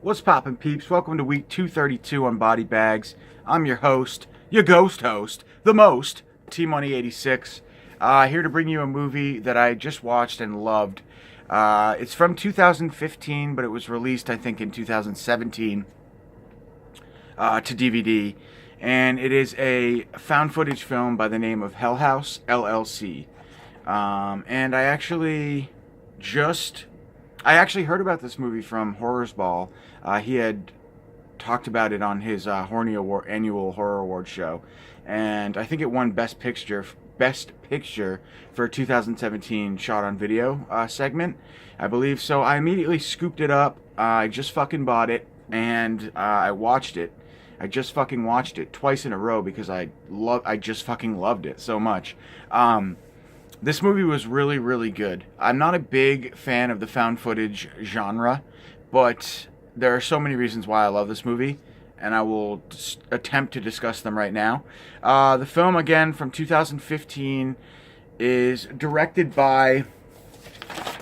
What's poppin', peeps? Welcome to week 232 on Body Bags. I'm your host, your ghost host, the most, T-MONEY86. Here to bring you a movie that I just watched and loved. It's from 2015, but it was released, I think, in 2017 to DVD. And it is a found footage film by the name of Hell House, LLC. And I actually heard about this movie from Horrors Ball. He had talked about it on his Horny Award, annual horror award show, and I think it won Best Picture for 2017 shot on video segment, I believe. So I immediately scooped it up. I just fucking bought it, and I watched it. I just fucking watched it twice in a row because I just fucking loved it so much. This movie was really, really good. I'm not a big fan of the found footage genre, but there are so many reasons why I love this movie, and I will attempt to discuss them right now. The film, again, from 2015, is directed by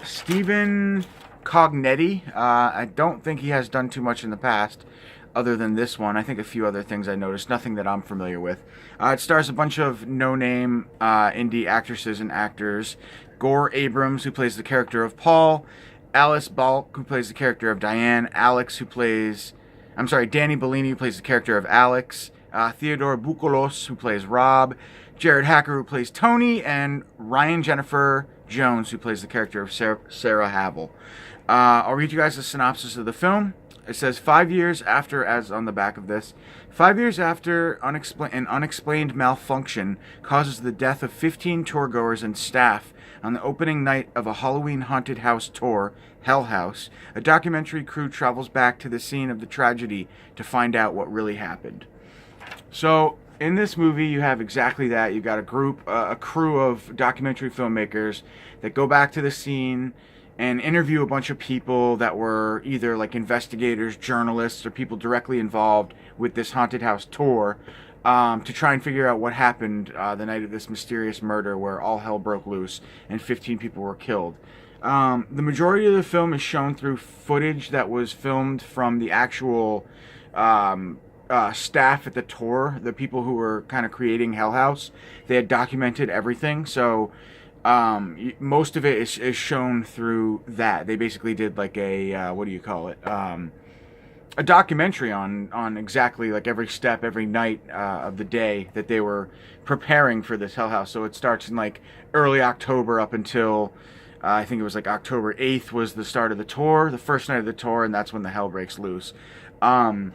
Stephen Cognetti. I don't think he has done too much in the past other than this one. I think a few other things I noticed, nothing that I'm familiar with. It stars a bunch of no-name indie actresses and actors. Gore Abrams, who plays the character of Paul. Alice Balk, who plays the character of Diane. Danny Bellini, who plays the character of Alex. Theodore Boukolos, who plays Rob. Jared Hacker, who plays Tony. And Ryan Jennifer Jones, who plays the character of Sarah Havel. I'll read you guys a synopsis of the film. It says 5 years after, as on the back of this, 5 years after an unexplained malfunction causes the death of 15 tourgoers and staff on the opening night of a Halloween haunted house tour, Hell House, a documentary crew travels back to the scene of the tragedy to find out what really happened. So, in this movie, you have exactly that. You've got a crew of documentary filmmakers that go back to the scene and interview a bunch of people that were either like investigators, journalists, or people directly involved with this haunted house tour to try and figure out what happened the night of this mysterious murder where all hell broke loose and 15 people were killed. The majority of the film is shown through footage that was filmed from the actual staff at the tour, the people who were kind of creating Hell House. They had documented everything, so most of it is shown through that. They basically did like a a documentary on exactly like every step, every night of the day that they were preparing for this Hell House. So it starts in like early October up until I think it was like October 8th was the start of the tour, the first night of the tour, and that's when the hell breaks loose. I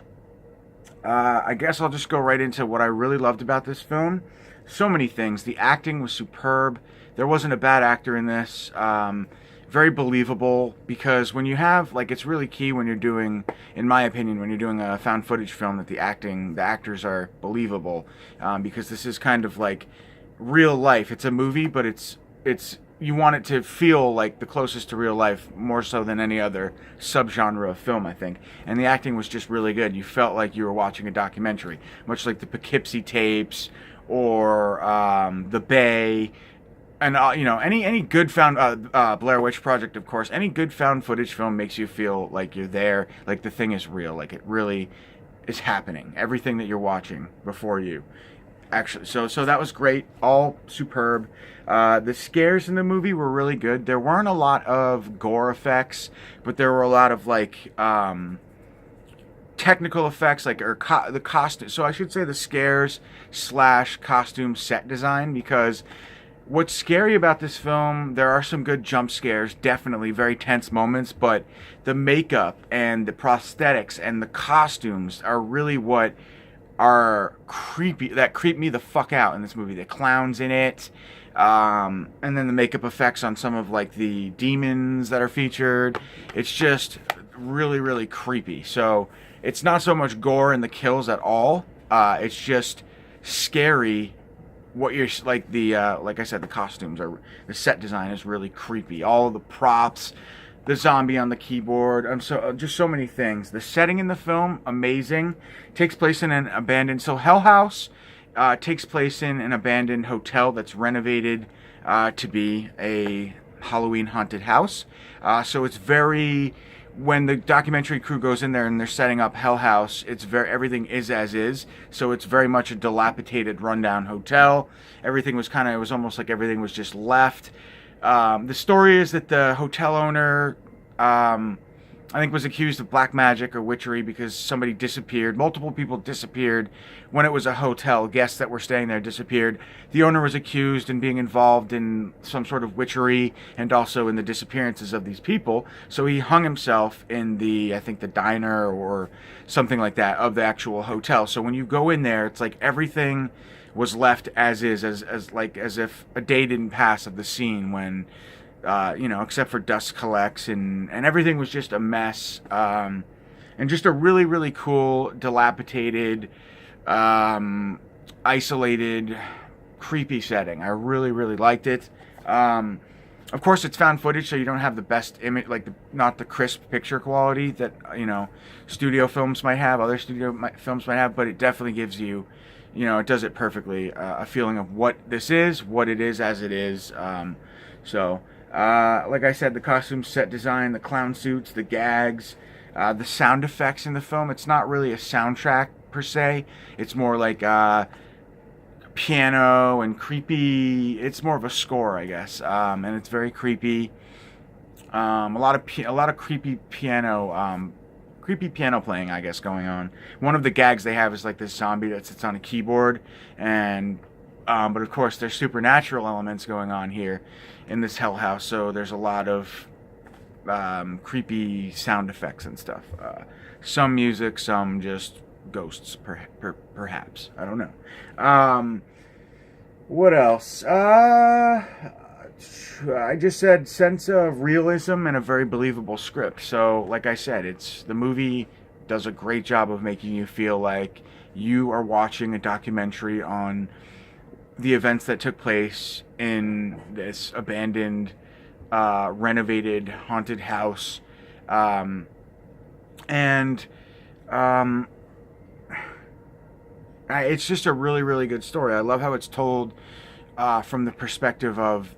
guess I'll just go right into what I really loved about this film. So many things. The acting was superb. There wasn't a bad actor in this. Very believable, because when you have, like, it's really key when you're doing, in my opinion, when you're doing a found footage film, that the actors are believable, because this is kind of like real life. It's a movie, but it's you want it to feel like the closest to real life, more so than any other subgenre of film, I think. And the acting was just really good. You felt like you were watching a documentary, much like the Poughkeepsie tapes or The Bay. And, any good found, Blair Witch Project, of course, any good found footage film makes you feel like you're there, like the thing is real, like it really is happening. Everything that you're watching before you. Actually, so that was great, all superb. The scares in the movie were really good. There weren't a lot of gore effects, but there were a lot of, like, technical effects, like, the costume. So I should say the scares / costume set design, because what's scary about this film, there are some good jump scares, definitely very tense moments, but the makeup and the prosthetics and the costumes are really what are creepy, that creep me the fuck out in this movie. The clowns in it, and then the makeup effects on some of like the demons that are featured. It's just really, really creepy. So it's not so much gore in the kills at all. It's just scary. What you're like like I said, the costumes are, the set design is really creepy. All of the props, the zombie on the keyboard, just so many things. The setting in the film, amazing. Takes place in an abandoned, so Hell House takes place in an abandoned hotel that's renovated to be a Halloween haunted house. So it's very when the documentary crew goes in there and they're setting up Hell House, everything is as is. So it's very much a dilapidated, rundown hotel. Everything was it was almost like everything was just left. The story is that the hotel owner, I think, was accused of black magic or witchery because somebody disappeared. Multiple people disappeared when it was a hotel. Guests that were staying there disappeared. The owner was accused in being involved in some sort of witchery and also in the disappearances of these people. So he hung himself in I think the diner or something like that of the actual hotel. So when you go in there, it's like everything was left as is, as if a day didn't pass of the scene when, except for dust collects and everything was just a mess. And just a really, really cool, dilapidated, isolated, creepy setting. I really, really liked it. Of course, it's found footage, so you don't have the best image, not the crisp picture quality that, studio films might have, other films might have, but it definitely gives you, it does it perfectly, a feeling of what this is, what it is as it is. Like I said, the costume, set design, the clown suits, the gags, the sound effects in the film. It's not really a soundtrack per se. It's more like piano and creepy. It's more of a score, I guess, and it's very creepy. A lot of creepy piano playing, I guess, going on. One of the gags they have is like this zombie that sits on a keyboard, and but of course there's supernatural elements going on here in this Hell House, so there's a lot of creepy sound effects and stuff. Some music, some just ghosts, perhaps. I don't know. What else? I just said sense of realism and a very believable script. So, like I said, the movie does a great job of making you feel like you are watching a documentary on the events that took place in this abandoned, renovated, haunted house. It's just a really, really good story. I love how it's told from the perspective of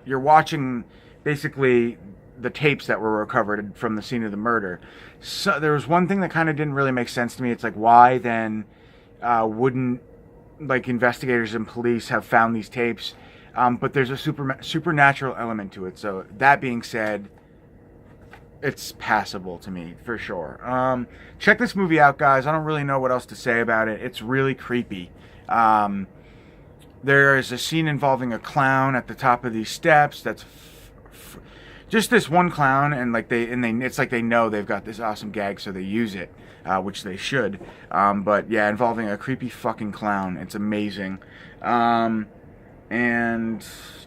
you're watching basically the tapes that were recovered from the scene of the murder. So there was one thing that kind of didn't really make sense to me. It's like, why then wouldn't investigators and police have found these tapes? But there's a supernatural element to it. So that being said, it's passable to me for sure. Check this movie out, guys. I don't really know what else to say about it. It's really creepy. There is a scene involving a clown at the top of these steps. That's just this one clown, and it's like they know they've got this awesome gag, so they use it, which they should. But yeah, involving a creepy fucking clown. It's amazing. And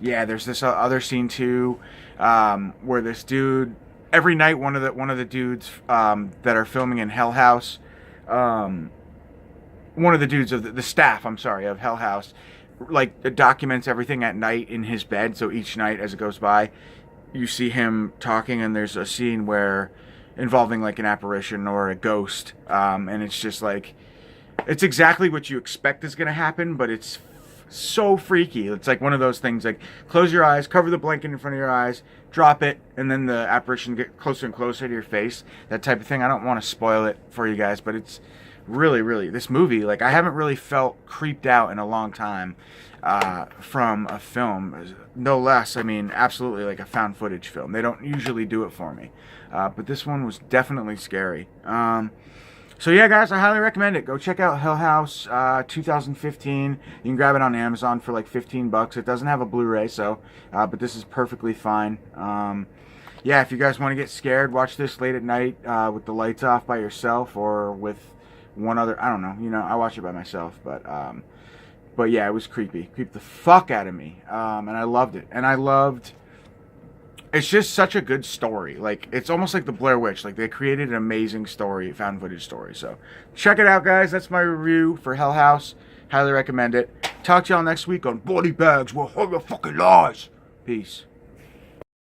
yeah, there's this other scene too, where this dude, every night one of the dudes that are filming in Hell House, one of the dudes of the staff, of Hell House, documents everything at night in his bed. So each night as it goes by, you see him talking, and there's a scene involving an apparition or a ghost, and it's just it's exactly what you expect is going to happen, but it's so freaky. It's like one of those things, close your eyes, cover the blanket in front of your eyes, drop it, and then the apparition get closer and closer to your face, that type of thing. I don't want to spoil it for you guys, but it's really, really, this movie, I haven't really felt creeped out in a long time from a film. No less, absolutely a found footage film. They don't usually do it for me. But this one was definitely scary. So yeah, guys, I highly recommend it. Go check out Hell House 2015. You can grab it on Amazon for $15. It doesn't have a Blu-ray, but this is perfectly fine. Yeah, if you guys want to get scared, watch this late at night with the lights off by yourself or with one other. I don't know. I watch it by myself, but yeah, it was creepy. Creeped the fuck out of me, and I loved it. And I loved. It's just such a good story. It's almost like the Blair Witch. They created an amazing story, found footage story. So check it out, guys. That's my review for Hell House. Highly recommend it. Talk to y'all next week on Body Bags. We'll hold your fucking lies. Peace.